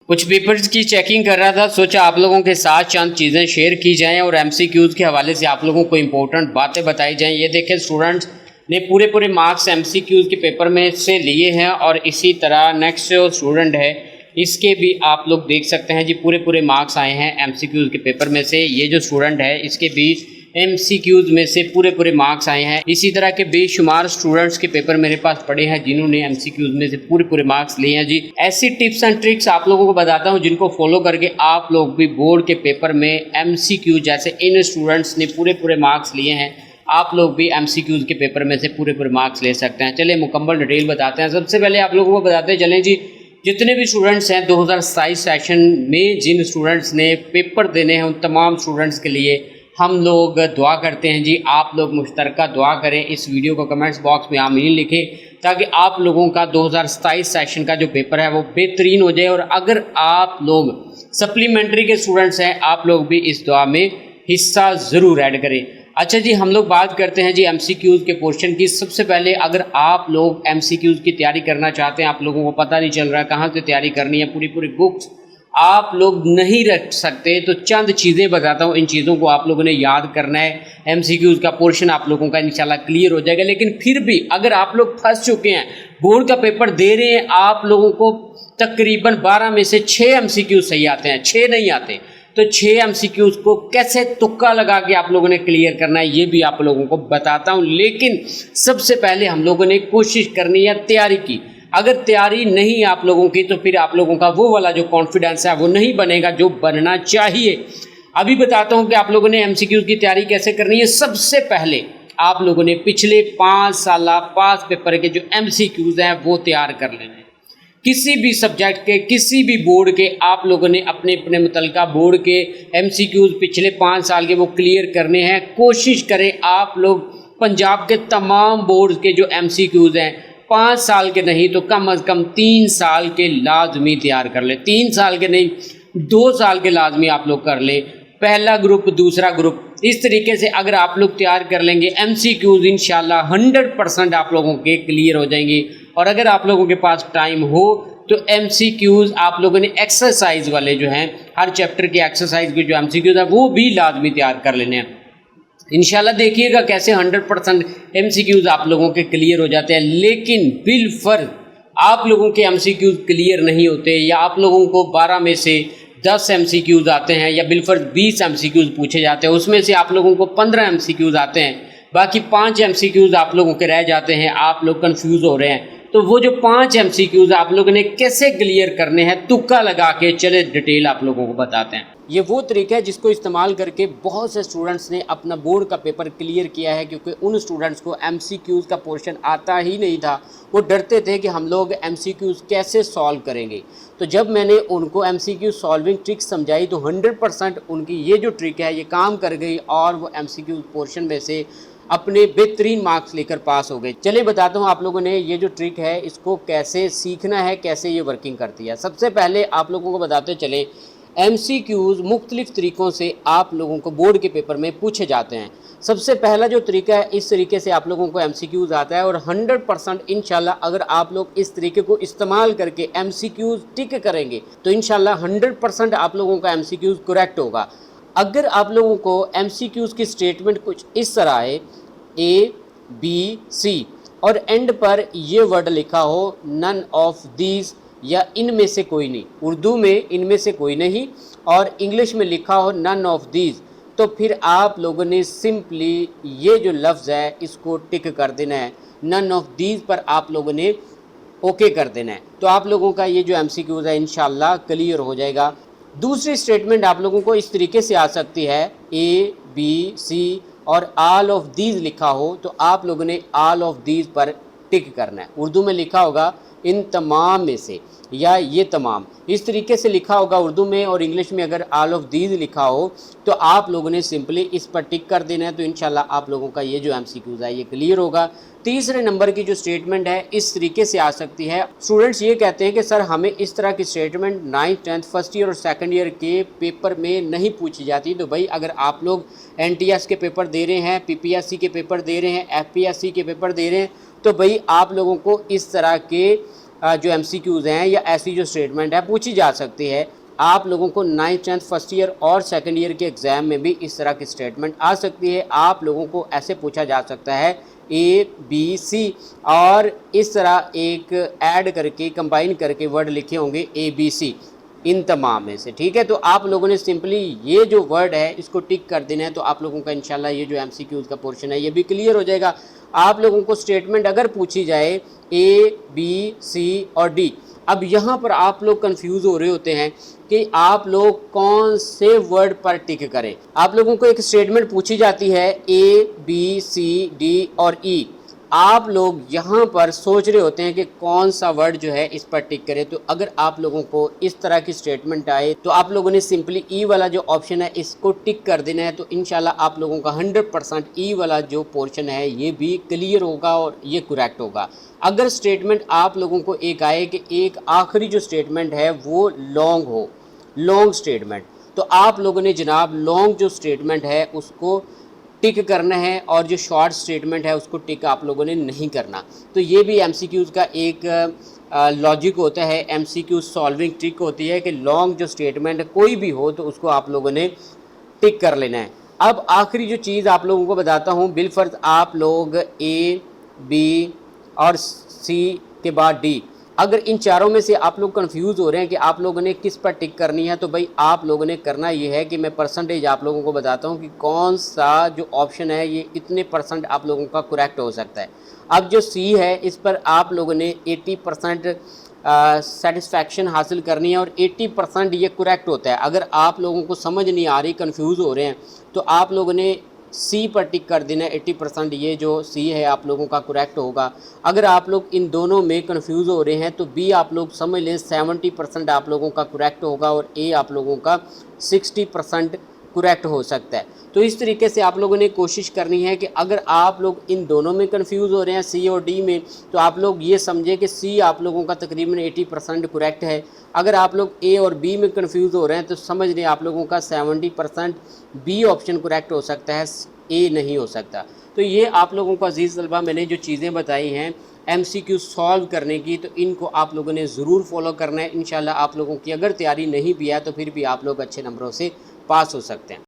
कुछ पेपर्स की चेकिंग कर रहा था, सोचा आप लोगों के साथ चंद चीज़ें शेयर की जाएं और एमसीक्यूज़ के हवाले से आप लोगों को इम्पोर्टेंट बातें बताई जाएं। ये देखें, स्टूडेंट्स ने पूरे मार्क्स एमसीक्यूज़ के पेपर में से लिए हैं और इसी तरह नेक्स्ट जो स्टूडेंट है इसके भी आप लोग देख सकते हैं जी, पूरे मार्क्स आए हैं एमसीक्यूज़ के पेपर में से। ये जो स्टूडेंट है इसके भी एमसीक्यूज़ में से पूरे मार्क्स आए हैं। इसी तरह के बेशुमार स्टूडेंट्स के पेपर मेरे पास पड़े हैं जिन्होंने एमसीक्यूज़ में से पूरे मार्क्स लिए हैं जी। ऐसी टिप्स एंड ट्रिक्स आप लोगों को बताता हूं जिनको फॉलो करके आप लोग भी बोर्ड के पेपर में एमसीक्यू, जैसे इन स्टूडेंट्स ने पूरे मार्क्स लिए हैं, आप लोग भी एमसीक्यूज़ के पेपर में से पूरे मार्क्स ले सकते हैं। चलिए मुकम्मल डिटेल बताते हैं। सबसे पहले आप लोगों को बताते चलें जी, जितने भी स्टूडेंट्स हैं 2027 सेशन में जिन स्टूडेंट्स ने पेपर देने हैं उन तमाम स्टूडेंट्स के लिए हम लोग दुआ करते हैं जी। आप लोग मुश्तरका दुआ करें, इस वीडियो को कमेंट्स बॉक्स में आमीन लिखें ताकि आप लोगों का 2027 सेशन का जो पेपर है वो बेहतरीन हो जाए। और अगर आप लोग सप्लीमेंट्री के स्टूडेंट्स हैं, आप लोग भी इस दुआ में हिस्सा ज़रूर ऐड करें। अच्छा जी, हम लोग बात करते हैं जी एमसीक्यूज़ के पोर्शन की। सबसे पहले अगर आप लोग एमसीक्यूज़ की तैयारी करना चाहते हैं, आप लोगों को पता नहीं चल रहा है कहाँ से तैयारी करनी है, पूरी बुक्स आप लोग नहीं रख सकते, तो चंद चीज़ें बताता हूँ। इन चीज़ों को आप लोगों ने याद करना है, एमसीक्यूज़ का पोर्शन आप लोगों का इंशाल्लाह क्लियर हो जाएगा। लेकिन फिर भी अगर आप लोग फंस चुके हैं, बोर्ड का पेपर दे रहे हैं, आप लोगों को तकरीबन 12 में से 6 एमसीक्यूज़ सही आते हैं, 6 नहीं आते, तो 6 एमसीक्यूज़ को कैसे तुक्का लगा के आप लोगों ने क्लियर करना है ये भी आप लोगों को बताता हूँ। लेकिन सबसे पहले हम लोगों ने कोशिश करनी है तैयारी की। अगर तैयारी नहीं आप लोगों की तो फिर आप लोगों का वो वाला जो कॉन्फिडेंस है वो नहीं बनेगा जो बनना चाहिए। अभी बताता हूँ कि आप लोगों ने एमसीक्यूज़ की तैयारी कैसे करनी है। सबसे पहले आप लोगों ने पिछले 5 साल पास पेपर के जो एमसीक्यूज़ हैं वो तैयार कर लेने हैं। किसी भी सब्जेक्ट के, किसी भी बोर्ड के आप लोगों ने अपने अपने मुतलका बोर्ड के एमसीक्यूज़ पिछले 5 साल के वो क्लियर करने हैं। कोशिश करें आप लोग पंजाब के तमाम बोर्ड के जो एमसीक्यूज़ हैं 5 साल के नहीं तो कम अज़ कम 3 साल के लाजमी तैयार कर ले। 3 साल के नहीं 2 साल के लाजमी आप लोग कर ले, पहला ग्रुप दूसरा ग्रुप। इस तरीके से अगर आप लोग तैयार कर लेंगे एमसीक्यूज़ इंशाल्लाह 100% आप लोगों के क्लियर हो जाएंगे। और अगर आप लोगों के पास टाइम हो तो एमसीक्यूज़ आप लोगों ने एक्सरसाइज वाले जो हैं, हर चैप्टर के एक्सरसाइज के जो एमसीक्यूज़ हैं वो भी लाजमी तैयार कर लेने हैं। इंशाल्लाह देखिएगा कैसे 100% एमसीक्यूज़ आप लोगों के क्लियर हो जाते हैं। लेकिन बिलफर्ज आप लोगों के एमसीक्यूज़ क्लियर नहीं होते या आप लोगों को 12 में से 10 एमसीक्यूज़ आते हैं या बिलफर्ज 20 एमसीक्यूज़ पूछे जाते हैं, उसमें से आप लोगों को 15 एमसीक्यूज़ आते हैं, बाकी 5 एमसीक्यूज़ आप लोगों के रह जाते हैं, आप लोग कंफ्यूज हो रहे हैं। तो वो जो 5 एमसीक्यूज़ आप लोगों ने कैसे क्लियर करने हैं तुक्का लगा के, चले डिटेल आप लोगों को बताते हैं। ये वो तरीका है जिसको इस्तेमाल करके बहुत से स्टूडेंट्स ने अपना बोर्ड का पेपर क्लियर किया है, क्योंकि उन स्टूडेंट्स को एमसीक्यूज़ का पोर्शन आता ही नहीं था। वो डरते थे कि हम लोग एमसीक्यूज़ कैसे सॉल्व करेंगे। तो जब मैंने उनको एमसीक्यू सॉल्विंग ट्रिक्स समझाई तो 100% उनकी ये जो ट्रिक है ये काम कर गई और वो एमसीक्यू पोर्शन में से अपने बेहतरीन मार्क्स लेकर पास हो गए। चलिए बताता हूँ आप लोगों ने ये जो ट्रिक है इसको कैसे सीखना है, कैसे ये वर्किंग करती है। सबसे पहले आप लोगों को बताते चलें, एमसीक्यूज़ मुख्तलिफ़ तरीक़ों से आप लोगों को बोर्ड के पेपर में पूछे जाते हैं। सबसे पहला जो तरीका है, इस तरीके से आप लोगों को एमसीक्यूज़ आता है और 100% इंशाल्लाह अगर आप लोग इस तरीके को इस्तेमाल करके एमसीक्यूज़ टिक करेंगे तो इंशाल्लाह 100% आप लोगों का एमसीक्यूज़ करेक्ट होगा। अगर आप लोगों को एमसीक्यूज़ की स्टेटमेंट कुछ इस तरह है ABC और एंड पर ये वर्ड लिखा हो नन ऑफ दीज या इनमें से कोई नहीं, उर्दू में इनमें से कोई नहीं और इंग्लिश में लिखा हो नन ऑफ दीज, तो फिर आप लोगों ने सिंपली ये जो लफ्ज़ है इसको टिक कर देना है। नन ऑफ दीज पर आप लोगों ने ओके कर देना है, तो आप लोगों का ये जो एमसीक्यूज़ है इंशाल्लाह क्लियर हो जाएगा। दूसरी स्टेटमेंट आप लोगों को इस तरीके से आ सकती है, ABC और ऑल ऑफ दीज लिखा हो तो आप लोगों ने ऑल ऑफ दीज पर टिक करना है। उर्दू में लिखा होगा इन तमाम में से या ये तमाम, इस तरीके से लिखा होगा उर्दू में, और इंग्लिश में अगर ऑल ऑफ दीज लिखा हो तो आप लोगों ने सिंपली इस पर टिक कर देना है। तो इंशाल्लाह आप लोगों का ये जो एमसीक्यूज़ है ये क्लियर होगा। तीसरे नंबर की जो स्टेटमेंट है इस तरीके से आ सकती है। स्टूडेंट्स ये कहते हैं कि सर हमें इस तरह की statement 9th 10th first year और सेकंड ईयर के पेपर में नहीं पूछी जाती। तो भाई अगर आप लोग NTS के पेपर दे रहे हैं, PPSC के पेपर दे रहे हैं, FPSC के पेपर दे रहे हैं, तो भाई आप लोगों को इस तरह के जो MCQs हैं या ऐसी जो स्टेटमेंट है पूछी जा सकती है। आप लोगों को 9th 10th फर्स्ट ईयर और सेकंड ईयर के एग्ज़ाम में भी इस तरह की स्टेटमेंट आ सकती है। आप लोगों को ऐसे पूछा जा सकता है ABC और इस तरह एक ऐड करके कंबाइन करके वर्ड लिखे होंगे ABC इन तमाम में से, ठीक है। तो आप लोगों ने सिंपली ये जो वर्ड है इसको टिक कर देना है, तो आप लोगों का इंशाल्लाह ये जो MCQs का पोर्शन है ये भी क्लियर हो जाएगा। आप लोगों को स्टेटमेंट अगर पूछी जाए A B C और D, अब यहाँ पर आप लोग कंफ्यूज हो रहे होते हैं कि आप लोग कौन से वर्ड पर टिक करें। आप लोगों को एक स्टेटमेंट पूछी जाती है A B C D और E, आप लोग यहाँ पर सोच रहे होते हैं कि कौन सा वर्ड जो है इस पर टिक करें। तो अगर आप लोगों को इस तरह की स्टेटमेंट आए तो आप लोगों ने सिंपली ई वाला जो ऑप्शन है इसको टिक कर देना है। तो इंशाल्लाह आप लोगों का 100% ई वाला जो पोर्शन है ये भी क्लियर होगा और ये करेक्ट होगा। अगर स्टेटमेंट आप लोगों को एक आए कि एक आखिरी जो स्टेटमेंट है वो लॉन्ग हो, लॉन्ग स्टेटमेंट, तो आप लोगों ने जनाब लॉन्ग जो स्टेटमेंट है उसको टिक करना है और जो शॉर्ट स्टेटमेंट है उसको टिक आप लोगों ने नहीं करना। तो ये भी MCQs का एक लॉजिक होता है, MCQ सॉल्विंग ट्रिक होती है कि लॉन्ग जो स्टेटमेंट कोई भी हो तो उसको आप लोगों ने टिक कर लेना है। अब आखिरी जो चीज़ आप लोगों को बताता हूँ, बिलफर्ज आप लोग A B और C के बाद D, अगर इन चारों में से आप लोग कंफ्यूज हो रहे हैं कि आप लोगों ने किस पर टिक करनी है, तो भाई आप लोगों ने करना ये है कि मैं परसेंटेज आप लोगों को बताता हूँ कि कौन सा जो ऑप्शन है ये इतने % आप लोगों का करेक्ट हो सकता है। अब जो C है इस पर आप लोगों ने 80% सेटिस्फैक्शन हासिल करनी है और 80% ये करेक्ट होता है। अगर आप लोगों को समझ नहीं आ रही, कंफ्यूज हो रहे हैं, तो आप लोगों ने C पर टिक कर देना। 80% ये जो C है आप लोगों का करेक्ट होगा। अगर आप लोग इन दोनों में कंफ्यूज हो रहे हैं तो B आप लोग समझ लें 70% आप लोगों का करेक्ट होगा और A आप लोगों का 60% करेक्ट हो सकता है। तो इस तरीके से आप लोगों ने कोशिश करनी है कि अगर आप लोग इन दोनों में कंफ्यूज हो रहे हैं C और D में, तो आप लोग ये समझे कि C आप लोगों का तकरीबन 80% करेक्ट है। अगर आप लोग A और B में कंफ्यूज हो रहे हैं तो समझ लें आप लोगों का 70% B ऑप्शन करेक्ट हो सकता है, A नहीं हो सकता। तो ये आप लोगों को अजीज़ तलबा मैंने जो चीज़ें बताई हैं MCQ सॉल्व करने की, तो इनको आप लोगों ने ज़रूर फॉलो करना है। इंशाल्लाह आप लोगों की अगर तैयारी नहीं भी है तो फिर भी आप लोग अच्छे नंबरों से पास हो सकते हैं।